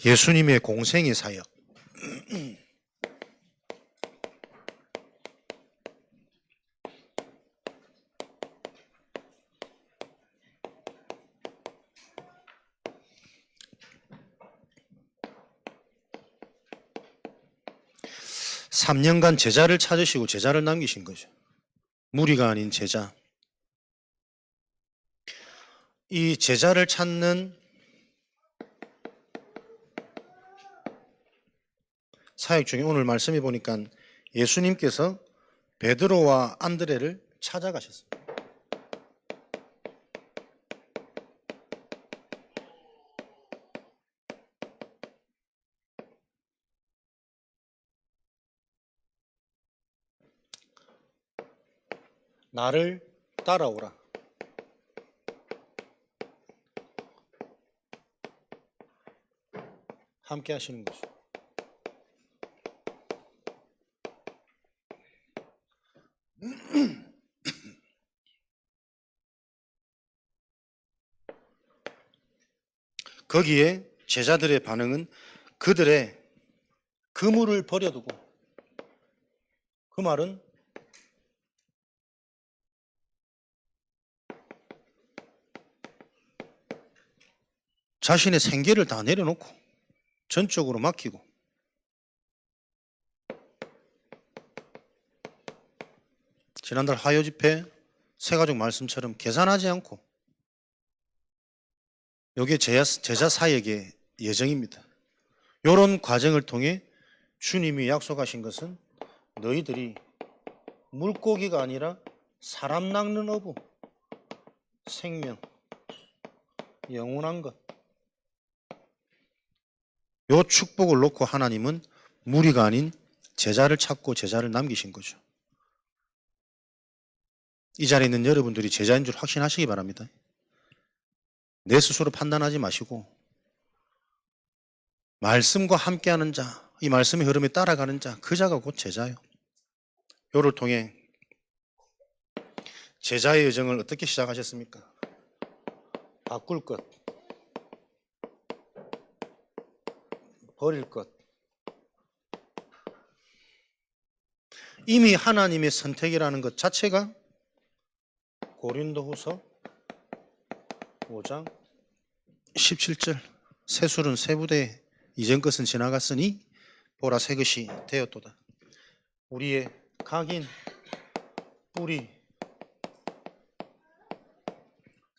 예수님의 공생의 사역. (3년간) 제자를 찾으시고 제자를 남기신 거죠. 무리가 아닌 제자. 이 제자를 찾는 사역 중에 오늘 말씀해 보니까 예수님께서 베드로와 안드레를 찾아가셨습니다. 나를 따라오라. 함께 하시는 거죠. 거기에 제자들의 반응은 그들의 그물을 버려두고, 그 말은 자신의 생계를 다 내려놓고 전적으로 맡기고 지난달 화요 집회 새가족 말씀처럼 계산하지 않고, 이게 제자 사역의 예정입니다. 이런 과정을 통해 주님이 약속하신 것은 너희들이 물고기가 아니라 사람 낚는 어부, 생명, 영원한 것, 요 축복을 놓고 하나님은 무리가 아닌 제자를 찾고 제자를 남기신 거죠. 이 자리에 있는 여러분들이 제자인 줄 확신하시기 바랍니다. 내 스스로 판단하지 마시고 말씀과 함께하는 자, 이 말씀의 흐름에 따라가는 자, 그 자가 곧 제자요. 요를 통해 제자의 여정을 어떻게 시작하셨습니까? 바꿀 것, 버릴 것. 이미 하나님의 선택이라는 것 자체가 고린도후서 5장 17절 새술은 새 부대 이전 것은 지나갔으니 보라 새 것이 되었도다. 우리의 각인, 뿌리,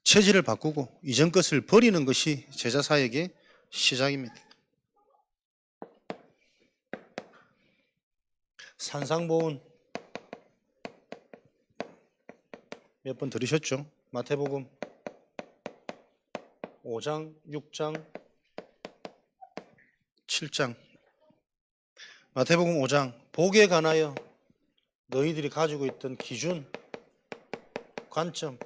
체질을 바꾸고 이전 것을 버리는 것이 제자 사역의 시작입니다. 산상보훈 몇 번 들으셨죠? 마태복음 5장, 6장, 7장. 마태복음 5장, 복에 관하여 너희들이 가지고 있던 기준, 관점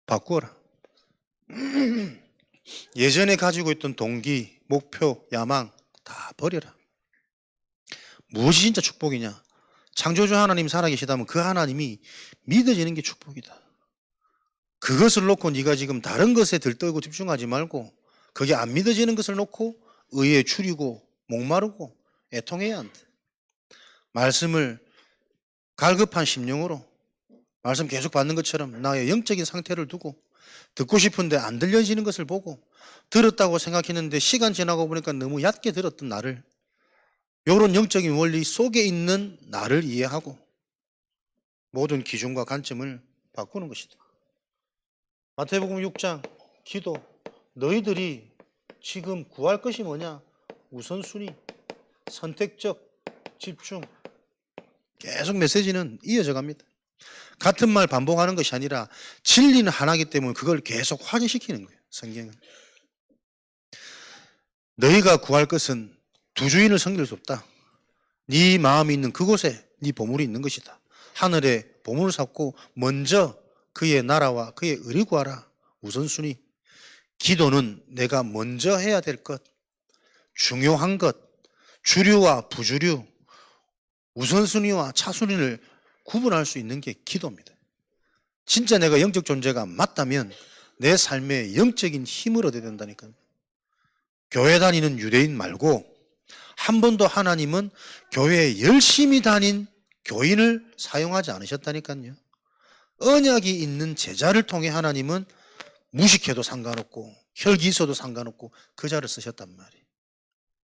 바꾸어라. 예전에 가지고 있던 동기, 목표, 야망 다 버려라. 무엇이 진짜 축복이냐? 창조주 하나님 살아계시다면 그 하나님이 믿어지는 게 축복이다. 그것을 놓고 네가 지금 다른 것에 들떠고 집중하지 말고, 그게 안 믿어지는 것을 놓고 의에 추리고 목마르고 애통해야 한다. 말씀을 갈급한 심령으로 말씀 계속 받는 것처럼 나의 영적인 상태를 두고, 듣고 싶은데 안 들려지는 것을 보고, 들었다고 생각했는데 시간 지나고 보니까 너무 얕게 들었던 나를, 이런 영적인 원리 속에 있는 나를 이해하고 모든 기준과 관점을 바꾸는 것이다. 마태복음 6장 기도, 너희들이 지금 구할 것이 뭐냐? 우선순위, 선택적 집중. 계속 메시지는 이어져 갑니다. 같은 말 반복하는 것이 아니라 진리는 하나이기 때문에 그걸 계속 확인시키는 거예요. 성경은 너희가 구할 것은 두 주인을 섬길 수 없다. 네 마음이 있는 그곳에 네 보물이 있는 것이다. 하늘에 보물을 쌓고 먼저 그의 나라와 그의 의를 구하라. 우선순위. 기도는 내가 먼저 해야 될 것, 중요한 것, 주류와 부주류, 우선순위와 차순위를 구분할 수 있는 게 기도입니다. 진짜 내가 영적 존재가 맞다면 내 삶에 영적인 힘을 얻어야 된다니까요. 교회 다니는 유대인 말고 한 번도 하나님은 교회에 열심히 다닌 교인을 사용하지 않으셨다니까요. 언약이 있는 제자를 통해 하나님은 무식해도 상관없고 혈기 있어도 상관없고 그 자를 쓰셨단 말이에요.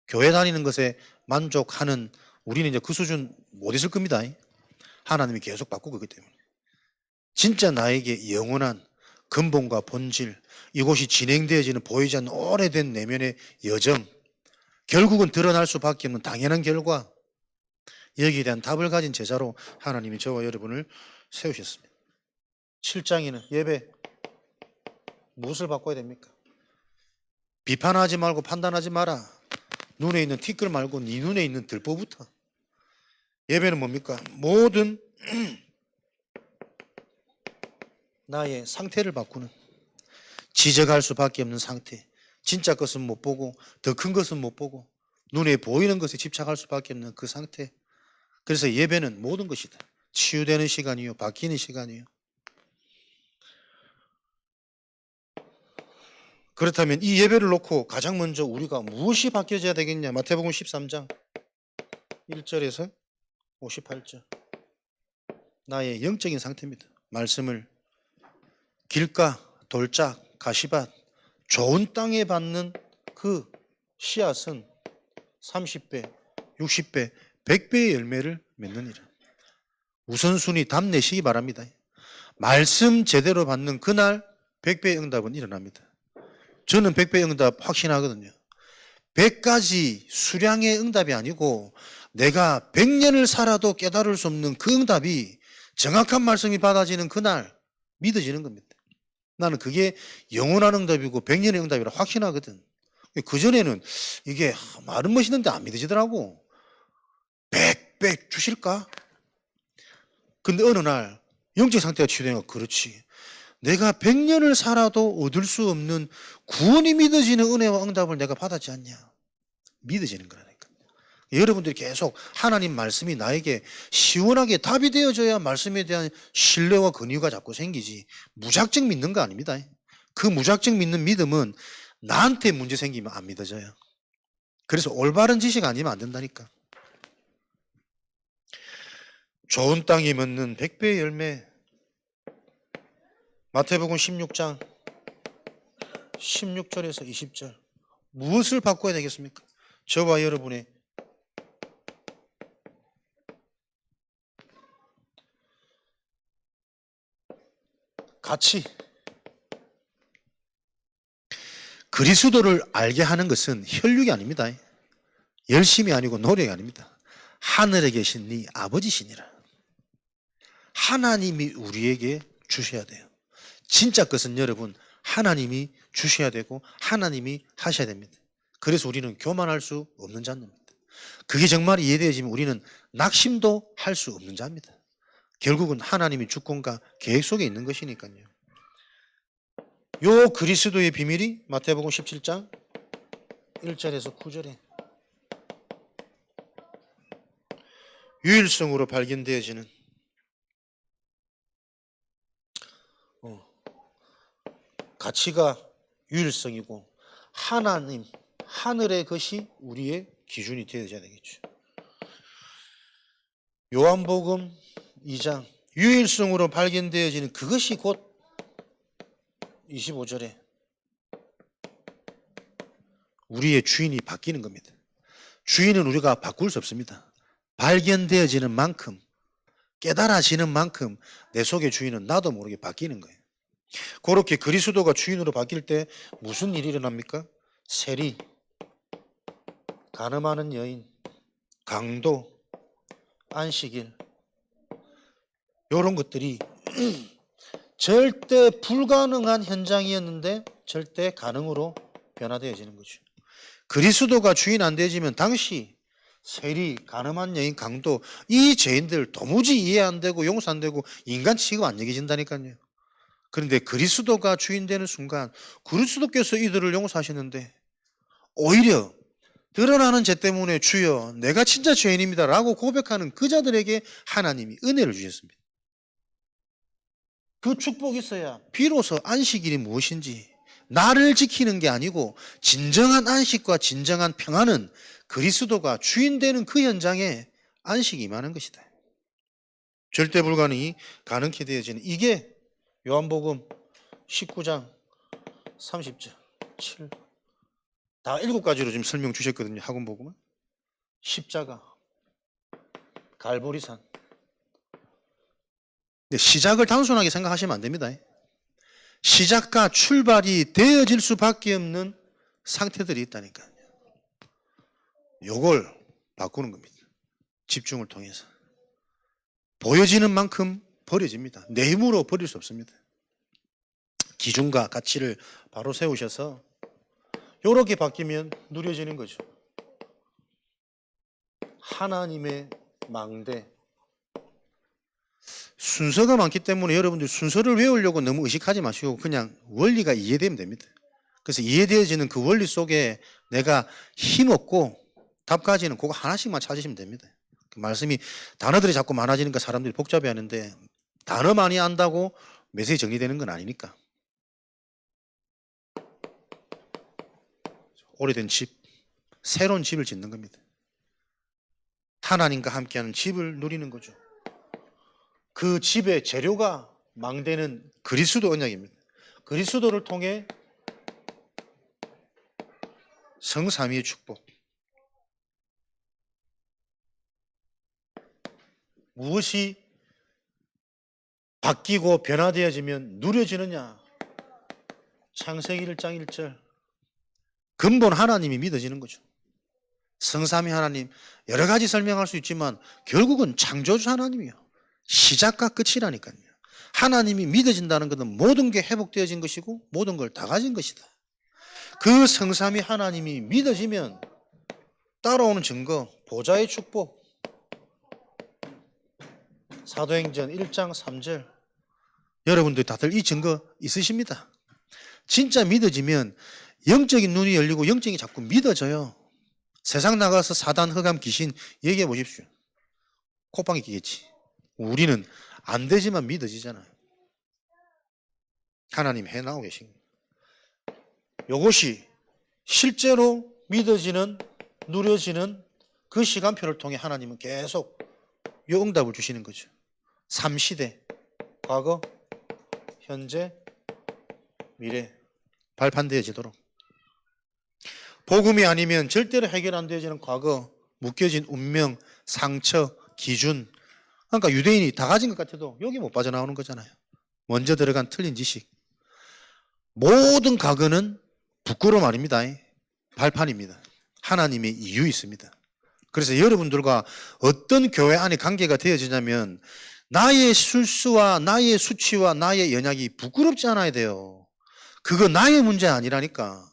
교회 다니는 것에 만족하는 우리는 이제 그 수준 못 있을 겁니다. 하나님이 계속 바꾸고 있기 때문에. 진짜 나에게 영원한 근본과 본질, 이곳이 진행되어지는 보이지 않는 오래된 내면의 여정, 결국은 드러날 수밖에 없는 당연한 결과, 여기에 대한 답을 가진 제자로 하나님이 저와 여러분을 세우셨습니다. 7장에는 예배 무엇을 바꿔야 됩니까? 비판하지 말고 판단하지 마라. 눈에 있는 티끌 말고 네 눈에 있는 들보부터. 예배는 뭡니까? 모든 나의 상태를 바꾸는, 지적할 수밖에 없는 상태. 진짜 것은 못 보고 더 큰 것은 못 보고 눈에 보이는 것에 집착할 수밖에 없는 그 상태. 그래서 예배는 모든 것이다. 치유되는 시간이요, 바뀌는 시간이요. 그렇다면 이 예배를 놓고 가장 먼저 우리가 무엇이 바뀌어져야 되겠냐? 마태복음 13장 1절에서 58절. 나의 영적인 상태입니다. 말씀을 길가, 돌짝, 가시밭, 좋은 땅에 받는 그 씨앗은 30배, 60배, 100배의 열매를 맺느니라. 우선순위 답 내시기 바랍니다. 말씀 제대로 받는 그날 100배의 응답은 일어납니다. 저는 100배의 응답 확신하거든요. 100가지 수량의 응답이 아니고 내가 100년을 살아도 깨달을 수 없는 그 응답이 정확한 말씀이 받아지는 그날 믿어지는 겁니다. 나는 그게 영원한 응답이고 100년의 응답이라 확신하거든. 그전에는 이게 말은 멋있는데 안 믿어지더라고. 100 주실까? 근데 어느 날 영적 상태가 치유된 거, 그렇지. 내가 100년을 살아도 얻을 수 없는 구원이 믿어지는 은혜와 응답을 내가 받았지 않냐. 믿어지는 거라니까. 여러분들이 계속 하나님 말씀이 나에게 시원하게 답이 되어져야 말씀에 대한 신뢰와 근유가 자꾸 생기지, 무작정 믿는 거 아닙니다. 그 무작정 믿는 믿음은 나한테 문제 생기면 안 믿어져요. 그래서 올바른 지식 아니면 안 된다니까. 좋은 땅에 맺는 100배의 열매. 마태복음 16장 16절에서 20절. 무엇을 바꿔야 되겠습니까? 저와 여러분의 가치. 그리스도를 알게 하는 것은 혈육이 아닙니다. 열심이 아니고 노력이 아닙니다. 하늘에 계신 네 아버지시니라. 하나님이 우리에게 주셔야 돼요. 진짜 것은 여러분 하나님이 주셔야 되고 하나님이 하셔야 됩니다. 그래서 우리는 교만할 수 없는 자입니다. 그게 정말 이해되어지면 우리는 낙심도 할 수 없는 자입니다. 결국은 하나님이 주권과 계획 속에 있는 것이니까요. 요 그리스도의 비밀이 마태복음 17장 1절에서 9절에 유일성으로 발견되어지는 가치가 유일성이고 하나님, 하늘의 것이 우리의 기준이 되어야 되겠죠. 요한복음 2장 유일성으로 발견되어지는 그것이 곧 25절에 우리의 주인이 바뀌는 겁니다. 주인은 우리가 바꿀 수 없습니다. 발견되어지는 만큼, 깨달아지는 만큼 내 속의 주인은 나도 모르게 바뀌는 거예요. 그렇게 그리스도가 주인으로 바뀔 때 무슨 일이 일어납니까? 세리, 간음하는 여인, 강도, 안식일, 이런 것들이 절대 불가능한 현장이었는데 절대 가능으로 변화되어지는 거죠. 그리스도가 주인 안 되어지면 당시 세리, 간음한 여인, 강도, 이 죄인들 도무지 이해 안 되고 용서 안 되고 인간 취급 안 여겨진다니까요. 그런데 그리스도가 주인 되는 순간 그리스도께서 이들을 용서하시는데 오히려 드러나는 죄 때문에 주여 내가 진짜 죄인입니다 라고 고백하는 그 자들에게 하나님이 은혜를 주셨습니다. 그 축복이 있어야 비로소 안식일이 무엇인지, 나를 지키는 게 아니고 진정한 안식과 진정한 평안은 그리스도가 주인 되는 그 현장에 안식이 임하는 것이다. 절대 불가능이 가능케 되어지는 이게 요한복음 19장 30절 7. 다 7가지로 지금 설명 주셨거든요. 학원복음은. 십자가, 갈보리산. 근데 시작을 단순하게 생각하시면 안 됩니다. 시작과 출발이 되어질 수밖에 없는 상태들이 있다니까요. 요걸 바꾸는 겁니다. 집중을 통해서. 보여지는 만큼 버려집니다. 내 힘으로 버릴 수 없습니다. 기준과 가치를 바로 세우셔서 이렇게 바뀌면 누려지는 거죠. 하나님의 망대. 순서가 많기 때문에 여러분들 순서를 외우려고 너무 의식하지 마시고 그냥 원리가 이해되면 됩니다. 그래서 이해되어지는 그 원리 속에 내가 힘없고 답까지는 그거 하나씩만 찾으시면 됩니다. 그 말씀이 단어들이 자꾸 많아지니까 사람들이 복잡해하는데 단어 많이 안다고 메시지 정리되는 건 아니니까. 오래된 집, 새로운 집을 짓는 겁니다. 하나님과 함께하는 집을 누리는 거죠. 그 집의 재료가 망대는 그리스도 언약입니다. 그리스도를 통해 성삼위의 축복. 무엇이 바뀌고 변화되어지면 누려지느냐? 창세기 1장 1절. 근본 하나님이 믿어지는 거죠. 성삼위 하나님 여러 가지 설명할 수 있지만 결국은 창조주 하나님이요. 시작과 끝이라니까요. 하나님이 믿어진다는 것은 모든 게 회복되어진 것이고 모든 걸 다 가진 것이다. 그 성삼위 하나님이 믿어지면 따라오는 증거, 보좌의 축복. 사도행전 1장 3절. 여러분들 다들 이 증거 있으십니다. 진짜 믿어지면 영적인 눈이 열리고 영적이 자꾸 믿어져요. 세상 나가서 사단, 흑암, 귀신 얘기해 보십시오. 콧방에 끼겠지. 우리는 안 되지만 믿어지잖아요. 하나님 해나오고 계신 거예요. 이것이 실제로 믿어지는, 누려지는 그 시간표를 통해 하나님은 계속 이 응답을 주시는 거죠. 3시대, 과거, 현재, 미래 발판되어지도록. 복음이 아니면 절대로 해결 안 되어지는 과거, 묶여진 운명, 상처, 기준. 그러니까 유대인이 다 가진 것 같아도 여기 못 빠져나오는 거잖아요. 먼저 들어간 틀린 지식. 모든 과거는 부끄러움 아닙니다. 발판입니다. 하나님의 이유 있습니다. 그래서 여러분들과 어떤 교회 안에 관계가 되어지냐면 나의 실수와 나의 수치와 나의 연약이 부끄럽지 않아야 돼요. 그거 나의 문제 아니라니까.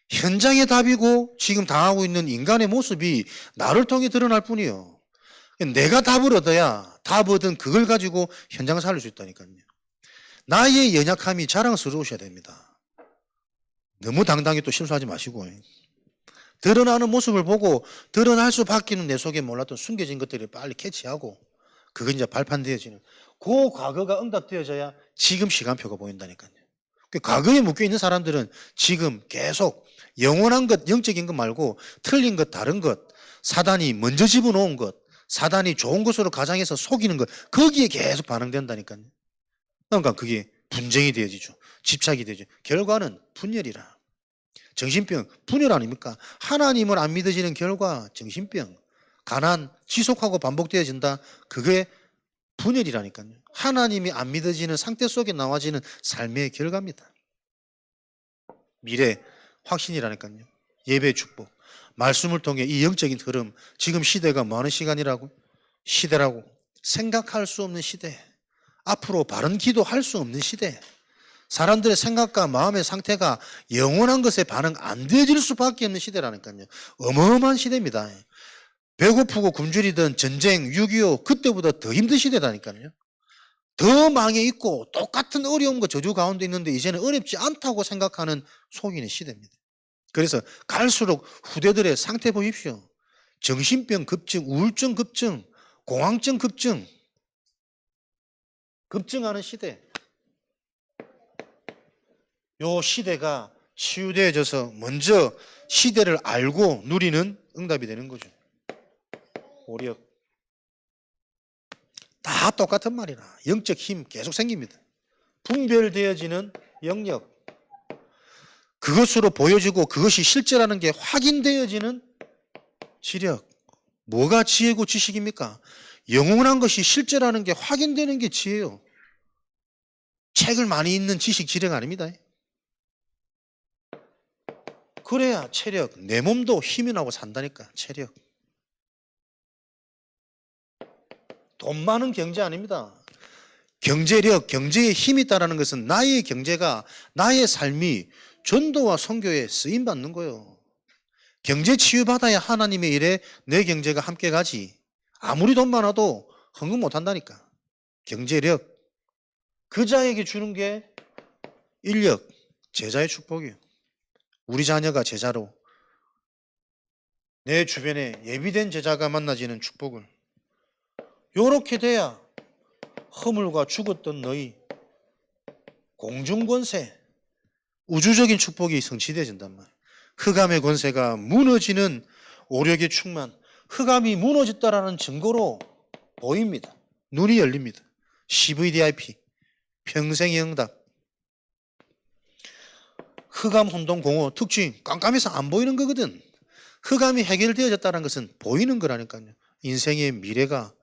현장의 답이고 지금 당하고 있는 인간의 모습이 나를 통해 드러날 뿐이에요. 내가 답을 얻어야 답 얻은 그걸 가지고 현장을 살릴 수 있다니까요. 나의 연약함이 자랑스러우셔야 됩니다. 너무 당당히 또 실수하지 마시고. 드러나는 모습을 보고 드러날 수밖에 없는 내 속에 몰랐던 숨겨진 것들을 빨리 캐치하고 그건 이제 발판되어지는 그 과거가 응답되어져야 지금 시간표가 보인다니까요. 과거에 묶여있는 사람들은 지금 계속 영원한 것, 영적인 것 말고 틀린 것, 다른 것, 사단이 먼저 집어놓은 것, 사단이 좋은 것으로 가장해서 속이는 것, 거기에 계속 반응된다니까요. 그러니까 그게 분쟁이 되어지죠. 집착이 되죠. 결과는 분열이라. 정신병, 분열 아닙니까? 하나님을 안 믿어지는 결과 정신병, 가난, 지속하고 반복되어진다. 그게 분열이라니까요. 하나님이 안 믿어지는 상태 속에 나와지는 삶의 결과입니다. 미래, 확신이라니까요. 예배의 축복. 말씀을 통해 이 영적인 흐름, 지금 시대가 뭐 하는 시간이라고? 시대라고. 생각할 수 없는 시대. 앞으로 바른 기도할 수 없는 시대. 사람들의 생각과 마음의 상태가 영원한 것에 반응 안 되어질 수밖에 없는 시대라니까요. 어마어마한 시대입니다. 배고프고 굶주리던 전쟁, 6.25 그때보다 더 힘든 시대라니까요. 더 망해 있고 똑같은 어려움과 저주 가운데 있는데 이제는 어렵지 않다고 생각하는 속이는 시대입니다. 그래서 갈수록 후대들의 상태 보십시오. 정신병 급증, 우울증 급증, 공황증 급증, 급증하는 시대. 요 시대가 치유되어져서 먼저 시대를 알고 누리는 응답이 되는 거죠. 오력. 다 똑같은 말이라. 영적 힘 계속 생깁니다. 분별되어지는 영역. 그것으로 보여지고 그것이 실제라는 게 확인되어지는 지력. 뭐가 지혜고 지식입니까? 영원한 것이 실제라는 게 확인되는 게 지혜예요. 책을 많이 읽는 지식 지력 아닙니다. 그래야 체력, 내 몸도 힘이 나고 산다니까. 체력. 돈 많은 경제 아닙니다. 경제력, 경제에 힘이 있다는 것은 나의 경제가, 나의 삶이 전도와 선교에 쓰임받는 거예요. 경제 치유받아야 하나님의 일에 내 경제가 함께 가지. 아무리 돈 많아도 헌금 못 한다니까. 경제력. 그 자에게 주는 게 인력, 제자의 축복이에요. 우리 자녀가 제자로 내 주변에 예비된 제자가 만나지는 축복을. 요렇게 돼야 허물과 죽었던 너희 공중권세, 우주적인 축복이 성취되어진단 말이에요. 흑암의 권세가 무너지는 오력의 충만. 흑암이 무너졌다라는 증거로 보입니다. 눈이 열립니다. CVDIP, 평생의 응답. 흑암 혼동 공허 특징, 깜깜해서 안 보이는 거거든. 흑암이 해결되어졌다는 것은 보이는 거라니까요. 인생의 미래가.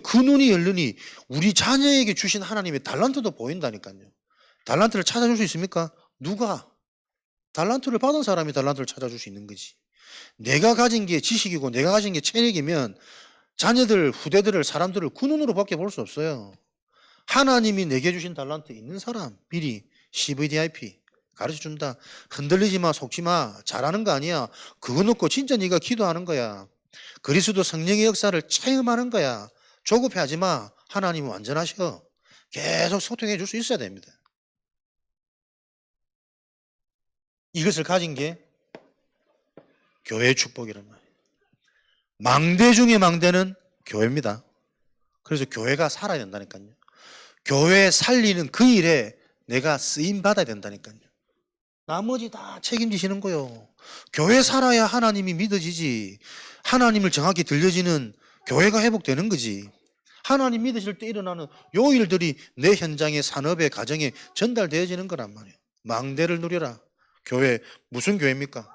그 눈이 열리니 우리 자녀에게 주신 하나님의 달란트도 보인다니까요. 달란트를 찾아줄 수 있습니까? 누가? 달란트를 받은 사람이 달란트를 찾아줄 수 있는 거지. 내가 가진 게 지식이고 내가 가진 게 체력이면 자녀들, 후대들을, 사람들을 그 눈으로 밖에 볼 수 없어요. 하나님이 내게 주신 달란트 있는 사람 미리 CVDIP 가르쳐준다. 흔들리지 마, 속지 마. 잘하는 거 아니야. 그거 놓고 진짜 네가 기도하는 거야. 그리스도 성령의 역사를 체험하는 거야. 조급해하지 마. 하나님은 완전하셔. 계속 소통해 줄 수 있어야 됩니다. 이것을 가진 게 교회의 축복이란 말이에요. 망대 중에 망대는 교회입니다. 그래서 교회가 살아야 된다니까요. 교회 살리는 그 일에 내가 쓰임 받아야 된다니까요. 나머지 다 책임지시는 거요. 교회 살아야 하나님이 믿어지지. 하나님을 정확히 들려지는 교회가 회복되는 거지. 하나님 믿으실 때 일어나는 요 일들이 내 현장에, 산업에, 가정에 전달되어지는 거란 말이에요. 망대를 누려라. 교회, 무슨 교회입니까?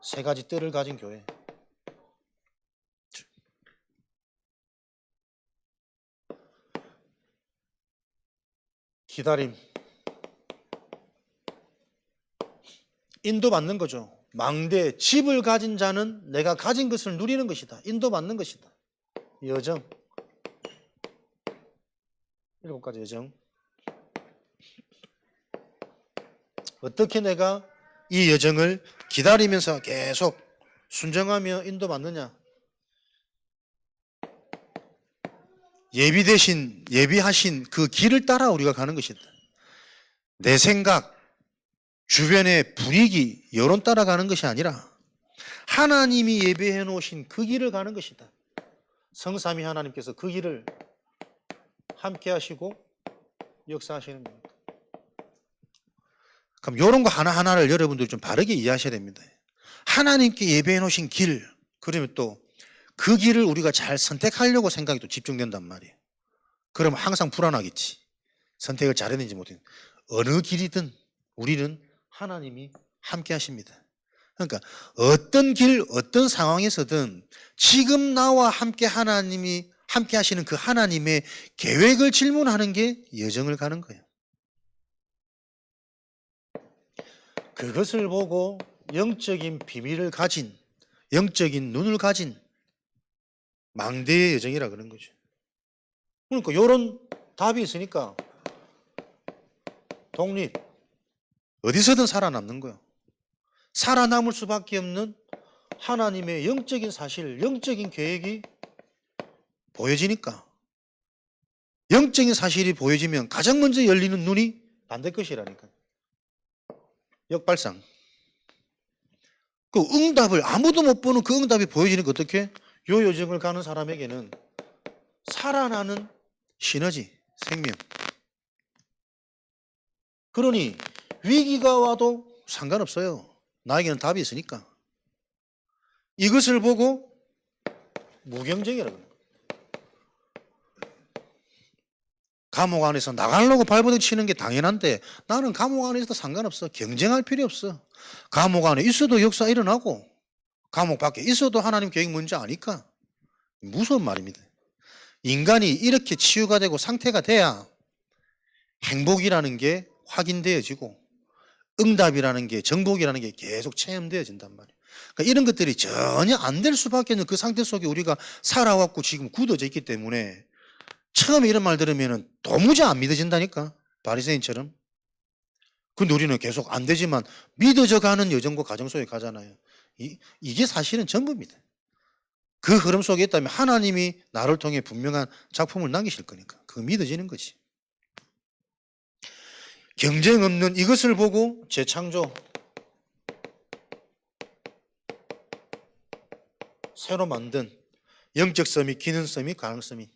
세 가지 뜰을 가진 교회. 기다림. 인도받는 거죠. 망대, 집을 가진 자는 내가 가진 것을 누리는 것이다. 인도받는 것이다. 여정. 7가지 여정. 어떻게 내가 이 여정을 기다리면서 계속 순정하며 인도받느냐? 예비하신 그 길을 따라 우리가 가는 것이다. 내 생각, 주변의 분위기, 여론 따라가는 것이 아니라 하나님이 예비해 놓으신 그 길을 가는 것이다. 성삼위 하나님께서 그 길을 함께 하시고 역사하시는 겁니다. 그럼 이런 거 하나하나를 여러분들이 좀 바르게 이해하셔야 됩니다. 하나님께 예배해 놓으신 길, 그러면 또 그 길을 우리가 잘 선택하려고 생각이 또 집중된단 말이에요. 그러면 항상 불안하겠지. 선택을 잘했는지 못했는지. 어느 길이든 우리는 하나님이 함께 하십니다. 그러니까 어떤 길, 어떤 상황에서든 지금 나와 함께 하나님이 함께 하시는 그 하나님의 계획을 질문하는 게 여정을 가는 거예요. 그것을 보고 영적인 비밀을 가진, 영적인 눈을 가진 망대의 여정이라 그런 거죠. 그러니까 이런 답이 있으니까 독립, 어디서든 살아남는 거예요. 살아남을 수밖에 없는 하나님의 영적인 사실, 영적인 계획이 보여지니까 영적인 사실이 보여지면 가장 먼저 열리는 눈이 반대 것이라니까. 역발상. 그 응답을 아무도 못 보는 그 응답이 보여지니까 어떻게? 요 여정을 가는 사람에게는 살아나는 시너지, 생명. 그러니 위기가 와도 상관없어요. 나에게는 답이 있으니까. 이것을 보고 무경쟁이라고 합니다. 감옥 안에서 나가려고 발버둥 치는 게 당연한데 나는 감옥 안에 있어도 상관없어. 경쟁할 필요 없어. 감옥 안에 있어도 역사 일어나고 감옥 밖에 있어도 하나님 계획 뭔지 아니까. 무서운 말입니다. 인간이 이렇게 치유가 되고 상태가 돼야 행복이라는 게 확인되어지고 응답이라는 게, 정복이라는 게 계속 체험되어진단 말이에요. 그러니까 이런 것들이 전혀 안 될 수밖에 없는 그 상태 속에 우리가 살아왔고 지금 굳어져 있기 때문에 처음에 이런 말 들으면 도무지 안 믿어진다니까. 바리새인처럼. 근데 우리는 계속 안 되지만 믿어져 가는 여정과 과정 속에 가잖아요. 이게 사실은 전부입니다. 그 흐름 속에 있다면 하나님이 나를 통해 분명한 작품을 남기실 거니까. 그거 믿어지는 거지. 경쟁 없는 이것을 보고 재창조, 새로 만든 영적 서밋, 기능 서밋, 가능 서밋,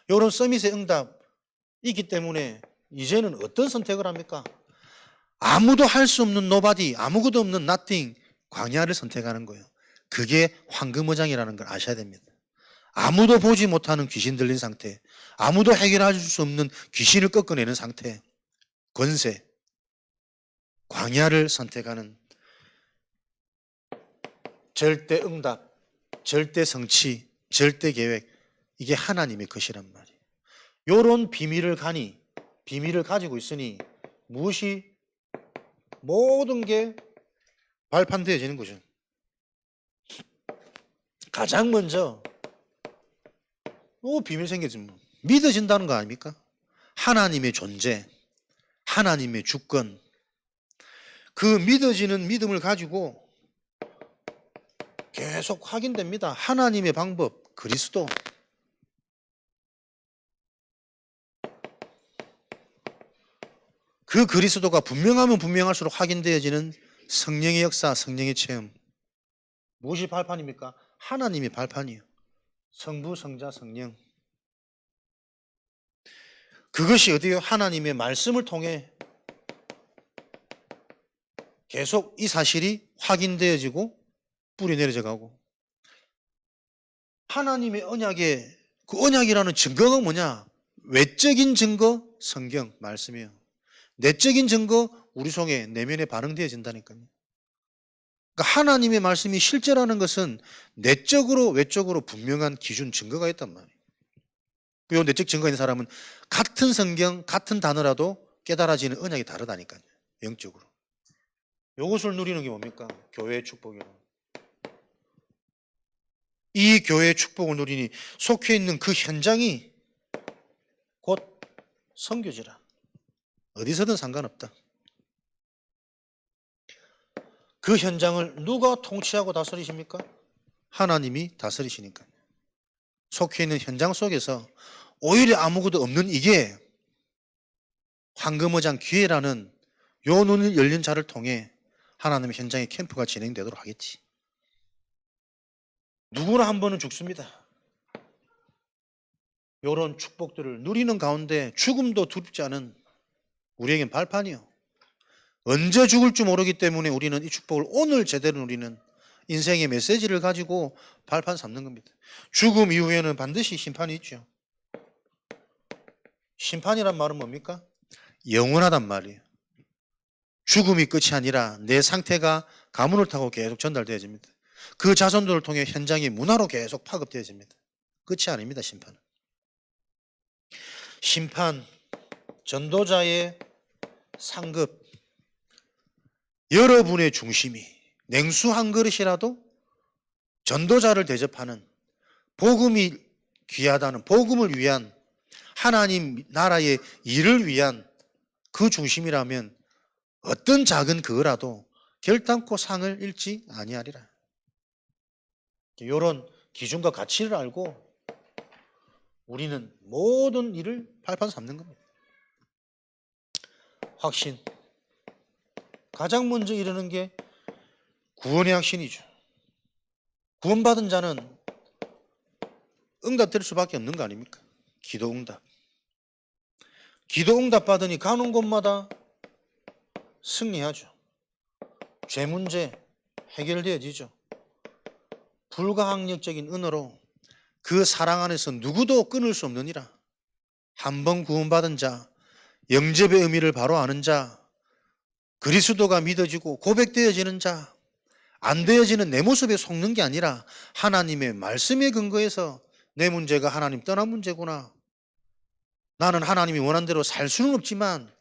이런 서밋의 응답이 있기 때문에 이제는 어떤 선택을 합니까? 아무도 할 수 없는 nobody, 아무것도 없는 nothing, 광야를 선택하는 거예요. 그게 황금어장이라는 걸 아셔야 됩니다. 아무도 보지 못하는 귀신 들린 상태, 아무도 해결할 수 없는 귀신을 꺾어내는 상태, 권세, 광야를 선택하는 절대 응답, 절대 성취, 절대 계획, 이게 하나님의 것이란 말이에요. 요런 비밀을 가지고 있으니 무엇이 모든 게 발판되어지는 거죠. 가장 먼저 비밀 생기지 뭐. 믿어진다는 거 아닙니까? 하나님의 존재, 하나님의 주권, 그 믿어지는 믿음을 가지고 계속 확인됩니다. 하나님의 방법, 그리스도. 그 그리스도가 분명하면 분명할수록 확인되어지는 성령의 역사, 성령의 체험. 무엇이 발판입니까? 하나님의 발판이에요. 성부, 성자, 성령. 그것이 어디요? 하나님의 말씀을 통해 계속 이 사실이 확인되어지고 뿌리 내려져 가고, 하나님의 언약의 그 언약이라는 증거가 뭐냐? 외적인 증거, 성경, 말씀이에요. 내적인 증거, 우리 속에 내면에 반응되어진다니까요. 그러니까 하나님의 말씀이 실제라는 것은 내적으로 외적으로 분명한 기준, 증거가 있단 말이에요. 그 내적 증거 있는 사람은 같은 성경, 같은 단어라도 깨달아지는 언약이 다르다니까요. 영적으로. 이것을 누리는 게 뭡니까? 교회의 축복이라고. 이 교회의 축복을 누리니 속해 있는 그 현장이 곧 선교지라. 어디서든 상관없다. 그 현장을 누가 통치하고 다스리십니까? 하나님이 다스리시니까요. 속해 있는 현장 속에서 오히려 아무것도 없는 이게 황금어장 기회라는 요 눈을 열린 자를 통해 하나님의 현장의 캠프가 진행되도록 하겠지. 누구나 한 번은 죽습니다. 이런 축복들을 누리는 가운데 죽음도 두렵지 않은 우리에겐 발판이요. 언제 죽을지 모르기 때문에 우리는 이 축복을 오늘 제대로 누리는 인생의 메시지를 가지고 발판 삼는 겁니다. 죽음 이후에는 반드시 심판이 있죠. 심판이란 말은 뭡니까? 영원하단 말이에요. 죽음이 끝이 아니라 내 상태가 가문을 타고 계속 전달되어집니다. 그 자손들을 통해 현장이 문화로 계속 파급되어집니다. 끝이 아닙니다, 심판은. 심판, 전도자의 상급, 여러분의 중심이 냉수 한 그릇이라도 전도자를 대접하는, 복음이 귀하다는, 복음을 위한, 하나님 나라의 일을 위한 그 중심이라면 어떤 작은 그거라도 결단코 상을 잃지 아니하리라. 이런 기준과 가치를 알고 우리는 모든 일을 발판 삼는 겁니다. 확신. 가장 먼저 이르는 게 구원의 확신이죠. 구원받은 자는 응답될 수밖에 없는 거 아닙니까? 기도 응답. 기도 응답 받으니 가는 곳마다 승리하죠. 죄 문제 해결되어지죠. 불가항력적인 은혜로 그 사랑 안에서 누구도 끊을 수 없느니라. 한 번 구원받은 자, 영접의 의미를 바로 아는 자, 그리스도가 믿어지고 고백되어지는 자, 안 되어지는 내 모습에 속는 게 아니라 하나님의 말씀에 근거해서 내 문제가 하나님 떠난 문제구나. 나는 하나님이 원하는 대로 살 수는 없지만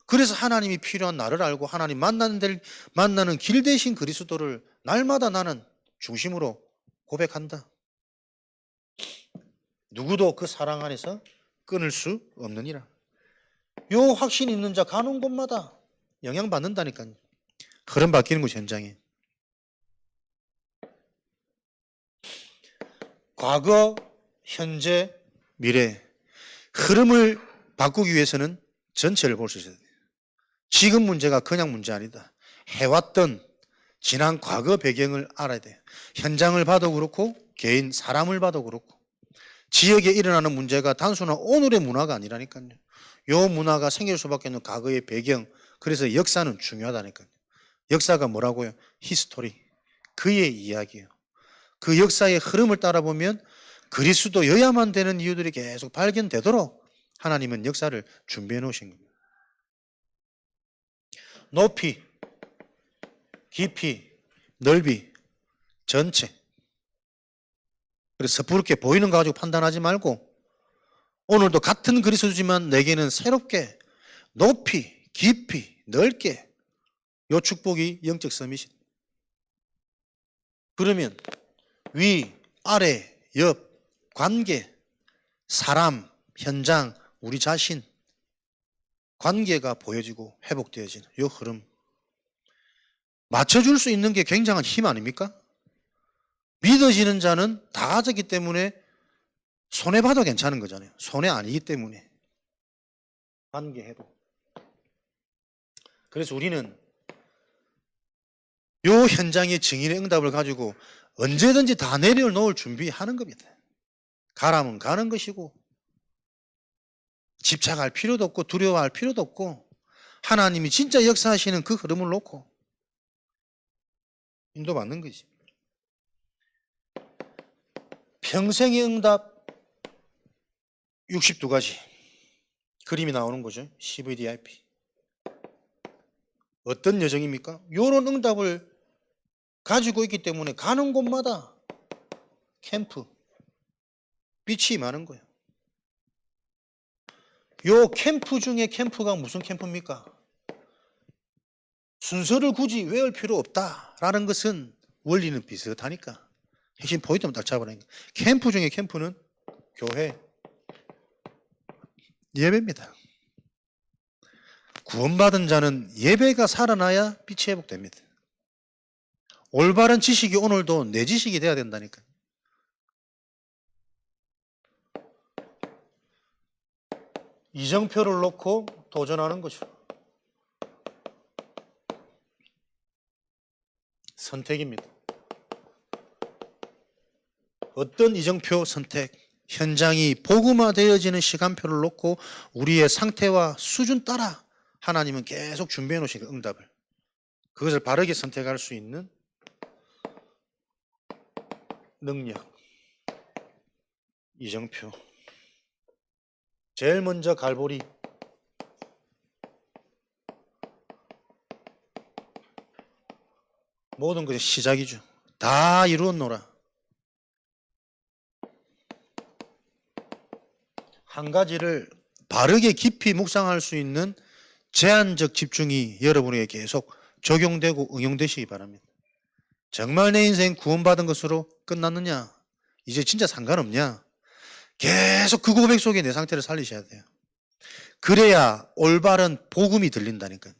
그래서 하나님이 필요한 나를 알고 하나님 만나는 길 대신 그리스도를 날마다 나는 중심으로 고백한다. 누구도 그 사랑 안에서 끊을 수 없느니라. 요 확신 있는 자 가는 곳마다 영향받는다니까요. 흐름 바뀌는 곳 현장에. 과거, 현재, 미래 흐름을 바꾸기 위해서는 전체를 볼 수 있어야 돼요. 지금 문제가 그냥 문제 아니다. 해왔던 지난 과거 배경을 알아야 돼요. 현장을 봐도 그렇고 개인 사람을 봐도 그렇고 지역에 일어나는 문제가 단순한 오늘의 문화가 아니라니까요. 요 문화가 생길 수밖에 없는 과거의 배경, 그래서 역사는 중요하다니까요. 역사가 뭐라고요? 히스토리, 그의 이야기예요. 그 역사의 흐름을 따라 보면 그리스도여야만 되는 이유들이 계속 발견되도록 하나님은 역사를 준비해 놓으신 겁니다. 높이, 깊이, 넓이, 전체. 그래서 섣부르게 보이는 거 가지고 판단하지 말고 오늘도 같은 그리스도지만 내게는 새롭게 높이, 깊이, 넓게 요 축복이 영적 서밋이. 그러면 위, 아래, 옆, 관계, 사람, 현장, 우리 자신 관계가 보여지고 회복되어지는 요 흐름. 맞춰줄 수 있는 게 굉장한 힘 아닙니까? 믿어지는 자는 다 가졌기 때문에 손해봐도 괜찮은 거잖아요. 손해 아니기 때문에. 관계 회복. 그래서 우리는 요 현장의 증인의 응답을 가지고 언제든지 다 내려놓을 준비하는 겁니다. 가라면 가는 것이고 집착할 필요도 없고 두려워할 필요도 없고 하나님이 진짜 역사하시는 그 흐름을 놓고 인도받는 거지. 평생의 응답 62가지 그림이 나오는 거죠. CVDIP. 어떤 여정입니까? 이런 응답을 가지고 있기 때문에 가는 곳마다 캠프, 빛이 많은 거예요. 요 캠프 중에 캠프가 무슨 캠프입니까? 순서를 굳이 외울 필요 없다라는 것은 원리는 비슷하니까 핵심 포인트만 딱 잡아내는 거예요. 캠프 중에 캠프는 교회, 예배입니다. 구원받은 자는 예배가 살아나야 빛이 회복됩니다. 올바른 지식이 오늘도 내 지식이 돼야 된다니까요. 이정표를 놓고 도전하는 거죠. 선택입니다. 어떤 이정표 선택, 현장이 복음화되어지는 시간표를 놓고 우리의 상태와 수준 따라 하나님은 계속 준비해 놓으신 응답을, 그것을 바르게 선택할 수 있는 능력, 이정표. 제일 먼저 갈보리. 모든 것의 시작이죠. 다 이루었노라. 한 가지를 바르게 깊이 묵상할 수 있는 제한적 집중이 여러분에게 계속 적용되고 응용되시기 바랍니다. 정말 내 인생 구원받은 것으로 끝났느냐? 이제 진짜 상관없냐? 계속 그 고백 속에 내 상태를 살리셔야 돼요. 그래야 올바른 복음이 들린다니까요.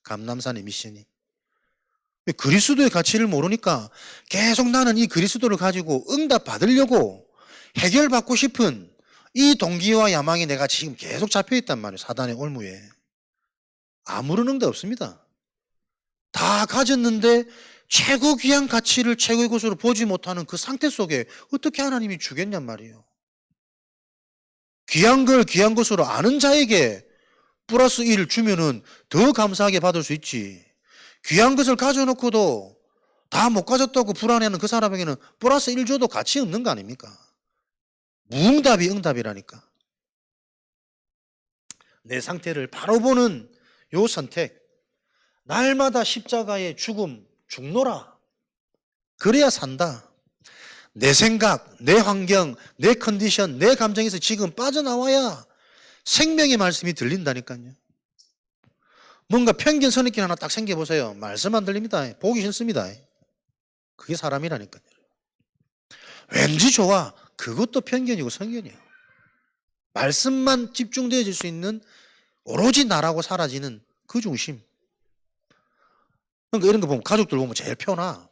감남산의 미션이. 그리스도의 가치를 모르니까 계속 나는 이 그리스도를 가지고 응답 받으려고 해결받고 싶은 이 동기와 야망이 내가 지금 계속 잡혀있단 말이에요. 사단의 올무에. 아무런 응답 없습니다. 다 가졌는데 최고 귀한 가치를 최고의 것으로 보지 못하는 그 상태 속에 어떻게 하나님이 주겠냔 말이에요. 귀한 걸 귀한 것으로 아는 자에게 플러스 1 주면은 더 감사하게 받을 수 있지. 귀한 것을 가져놓고도 다 못 가졌다고 불안해하는 그 사람에게는 플러스 1 줘도 가치 없는 거 아닙니까? 무응답이 응답이라니까. 내 상태를 바로 보는 요 선택. 날마다 십자가의 죽음, 죽노라. 그래야 산다. 내 생각, 내 환경, 내 컨디션, 내 감정에서 지금 빠져나와야 생명의 말씀이 들린다니까요. 뭔가 편견 선입견 하나 딱 생겨보세요. 말씀 안 들립니다. 보기 싫습니다. 그게 사람이라니까요. 왠지 좋아. 그것도 편견이고 성견이에요. 말씀만 집중되어질 수 있는 오로지 나라고 사라지는 그 중심. 그러니까 이런 거 보면 가족들 보면 제일 편하.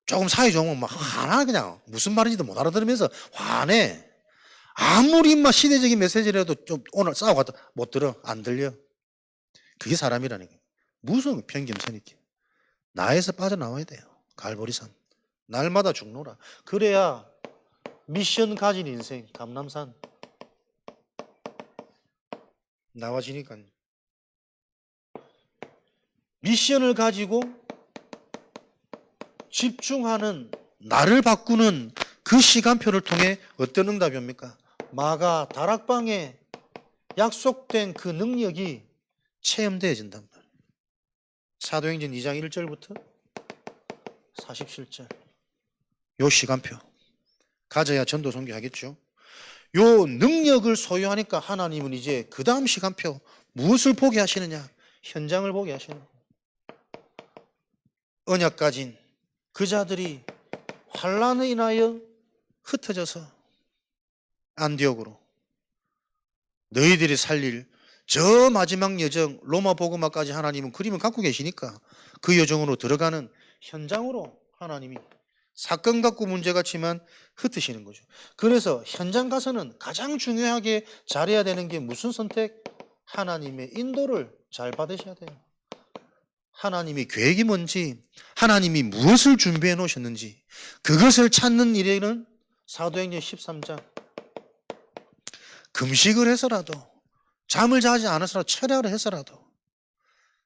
조금 사이 좋으면 막 화나 그냥 무슨 말인지도 못 알아들으면서 화내. 아무리 막 시대적인 메시지라도 좀 오늘 싸우고 갔다 못 들어. 안 들려. 그게 사람이라니까. 무슨 편견 선입견. 나에서 빠져나와야 돼요. 갈보리산. 날마다 죽노라. 그래야 미션 가진 인생 감남산 나와지니까요. 미션을 가지고 집중하는 나를 바꾸는 그 시간표를 통해 어떤 응답이 옵니까? 마가 다락방에 약속된 그 능력이 체험되어진단 말이에요. 사도행전 2장 1절부터 47절. 요 시간표 가져야 전도 선교하겠죠. 요 능력을 소유하니까 하나님은 이제 그 다음 시간표 무엇을 보게 하시느냐? 현장을 보게 하시는 거예요. 언약 가진 그 자들이 환난에 인하여 흩어져서 안디옥으로 너희들이 살릴 저 마지막 여정 로마 복음화까지 하나님은 그림을 갖고 계시니까 그 여정으로 들어가는 현장으로 하나님이 사건 갖고 문제 같지만 흩으시는 거죠. 그래서 현장 가서는 가장 중요하게 잘해야 되는 게 무슨 선택? 하나님의 인도를 잘 받으셔야 돼요. 하나님이 계획이 뭔지, 하나님이 무엇을 준비해 놓으셨는지 그것을 찾는 일에는 사도행전 13장 금식을 해서라도 잠을 자지 않아서라도 철야를 해서라도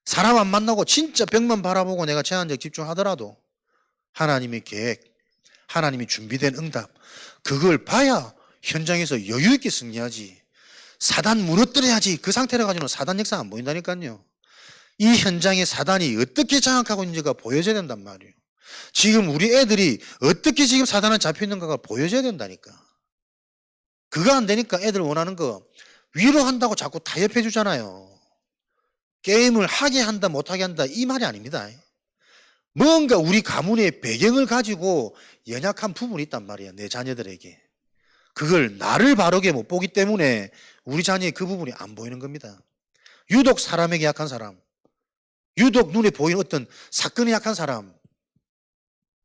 사람 안 만나고 진짜 벽만 바라보고 내가 제한적 집중하더라도 하나님의 계획, 하나님이 준비된 응답 그걸 봐야 현장에서 여유 있게 승리하지. 사단 무너뜨려야지. 그 상태로 가지고는 사단 역사 안 보인다니까요. 이 현장에 사단이 어떻게 장악하고 있는지가 보여져야 된단 말이에요. 지금 우리 애들이 어떻게 지금 사단에 잡혀있는가가 보여져야 된다니까. 그거 안 되니까 애들 원하는 거 위로한다고 자꾸 타협해 주잖아요. 게임을 하게 한다 못하게 한다 이 말이 아닙니다. 뭔가 우리 가문의 배경을 가지고 연약한 부분이 있단 말이야. 내 자녀들에게. 그걸 나를 바르게 못 보기 때문에 우리 자녀의 그 부분이 안 보이는 겁니다. 유독 사람에게 약한 사람, 유독 눈에 보이는 어떤 사건에 약한 사람,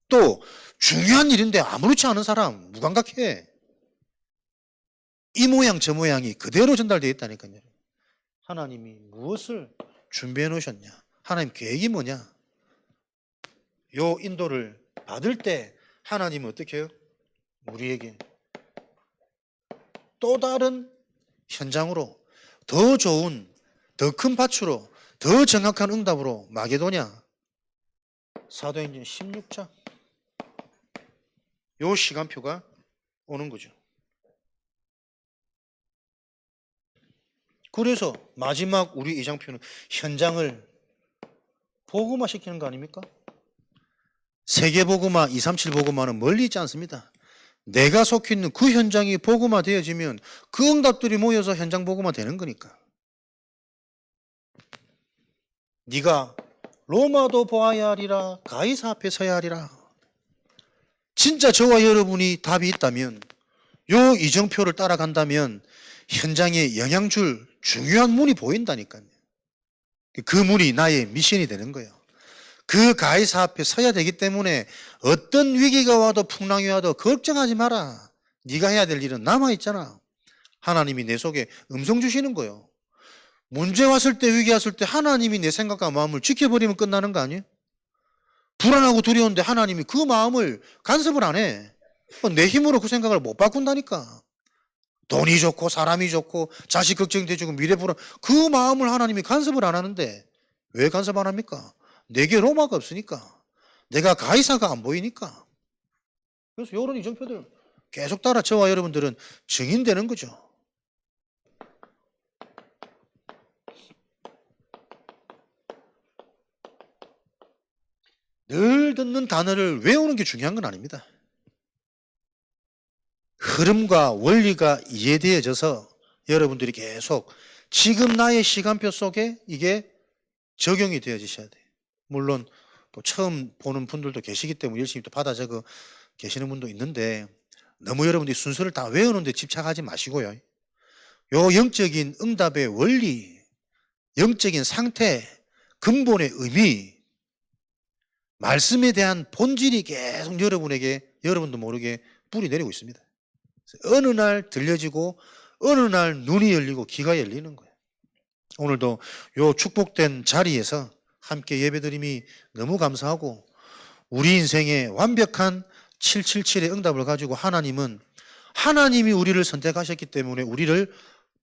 또 중요한 일인데 아무렇지 않은 사람, 무감각해. 이 모양 저 모양이 그대로 전달되어 있다니까요. 하나님이 무엇을 준비해 놓으셨냐? 하나님 계획이 뭐냐? 요 인도를 받을 때 하나님은 어떻게 해요? 우리에게 또 다른 현장으로 더 좋은 더 큰 밭으로 더 정확한 응답으로 마게도냐 사도행전 16장 요 시간표가 오는 거죠. 그래서 마지막 우리 이장표는 현장을 복음화 시키는 거 아닙니까? 세계복음화 237 복음화는 멀리 있지 않습니다. 내가 속해 있는 그 현장이 복음화 되어지면 그 응답들이 모여서 현장 복음화 되는 거니까. 네가 로마도 보아야 하리라 가이사 앞에 서야 하리라. 진짜 저와 여러분이 답이 있다면 요 이정표를 따라간다면 현장에 영향 줄 중요한 문이 보인다니까요. 그 문이 나의 미션이 되는 거예요. 그 가이사 앞에 서야 되기 때문에 어떤 위기가 와도 풍랑이 와도 걱정하지 마라. 네가 해야 될 일은 남아있잖아. 하나님이 내 속에 음성 주시는 거예요. 문제 왔을 때 위기 왔을 때 하나님이 내 생각과 마음을 지켜버리면 끝나는 거 아니에요? 불안하고 두려운데 하나님이 그 마음을 간섭을 안 해. 내 힘으로 그 생각을 못 바꾼다니까. 돈이 좋고 사람이 좋고 자식 걱정돼주고 미래 불안, 그 마음을 하나님이 간섭을 안 하는데 왜 간섭 안 합니까? 내게 로마가 없으니까, 내가 가이사가 안 보이니까. 그래서 이런 이정표들 계속 따라 저와 여러분들은 증인되는 거죠. 늘 듣는 단어를 외우는 게 중요한 건 아닙니다. 흐름과 원리가 이해되어져서 여러분들이 계속 지금 나의 시간표 속에 이게 적용이 되어지셔야 돼요. 물론 또 처음 보는 분들도 계시기 때문에 열심히 또 받아 적어 계시는 분도 있는데 너무 여러분들이 순서를 다 외우는 데 집착하지 마시고요. 요 영적인 응답의 원리, 영적인 상태, 근본의 의미, 말씀에 대한 본질이 계속 여러분에게 여러분도 모르게 뿌리 내리고 있습니다. 어느 날 들려지고 어느 날 눈이 열리고 귀가 열리는 거예요. 오늘도 요 축복된 자리에서 함께 예배드림이 너무 감사하고, 우리 인생의 완벽한 777의 응답을 가지고 하나님이 우리를 선택하셨기 때문에 우리를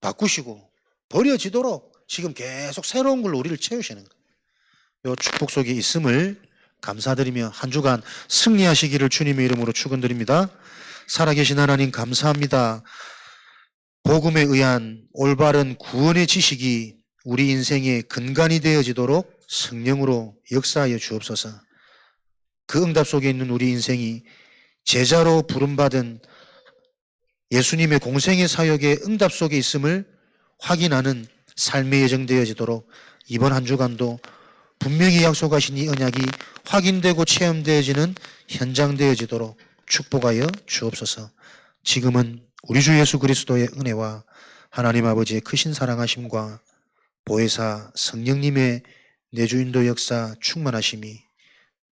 바꾸시고 버려지도록 지금 계속 새로운 걸로 우리를 채우시는 거예요. 요 축복 속에 있음을 감사드리며 한 주간 승리하시기를 주님의 이름으로 축원드립니다. 살아계신 하나님 감사합니다. 복음에 의한 올바른 구원의 지식이 우리 인생의 근간이 되어지도록 성령으로 역사하여 주옵소서. 그 응답 속에 있는 우리 인생이 제자로 부름받은 예수님의 공생의 사역의 응답 속에 있음을 확인하는 삶의 예정 되어지도록 이번 한 주간도 분명히 약속하신 이 언약이 확인되고 체험되어지는 현장 되어지도록 축복하여 주옵소서. 지금은 우리 주 예수 그리스도의 은혜와 하나님 아버지의 크신 사랑하심과 보혜사 성령님의 내주인도 역사 충만하심이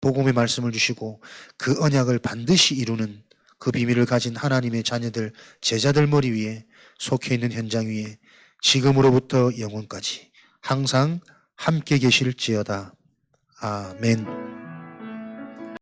복음의 말씀을 주시고 그 언약을 반드시 이루는 그 비밀을 가진 하나님의 자녀들, 제자들 머리 위에 속해 있는 현장 위에 지금으로부터 영원까지 항상 함께 계실지어다. 아멘.